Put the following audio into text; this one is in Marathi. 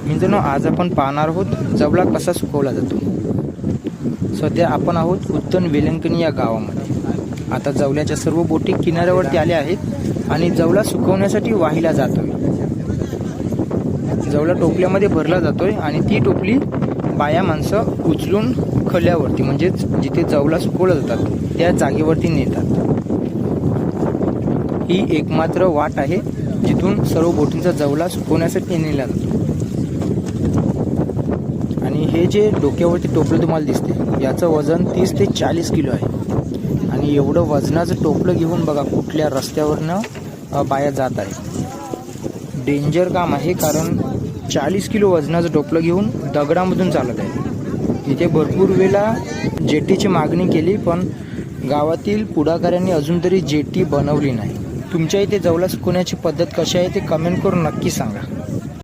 मित्रांनो, आज आपण पाहणार आहोत जवला कसा सुकवला जातो। सध्या आपण आहोत उत्तन वेलंकणी या गावामध्ये। आता जवल्याच्या सर्व बोटी किनाऱ्यावरती आल्या आहेत आणि जवला सुकवण्यासाठी वाहिला जातोय। जवला टोपल्यामध्ये भरला जातोय आणि ती टोपली बाया माणसं उचलून खल्यावरती म्हणजे जिथे जवला सुकवला जातात त्या जागेवरती नेतात। ही एकमात्र वाट आहे जिथून सर्व बोटींचा जवला सुकवण्यासाठी नेला जातो। आणि हे जे डोक्यावरती टोपलं तुम्हाला दिसते याचं वजन 30 ते 40 किलो आहे। आणि एवढं वजनाचं टोपलं घेऊन बघा कुठल्या रस्त्यावरनं बाया जात आहे। डेंजर काम आहे, कारण 40 किलो वजनाचं टोपलं घेऊन दगडामधून चालत आहे। इथे भरपूर वेळा जेटीची मागणी केली, पण गावातील पुढाकाऱ्यांनी अजून तरी जेटी बनवली नाही। तुमच्या इथे जवला सुकवण्याची पद्धत कशी आहे ते कमेंट करून नक्की सांगा।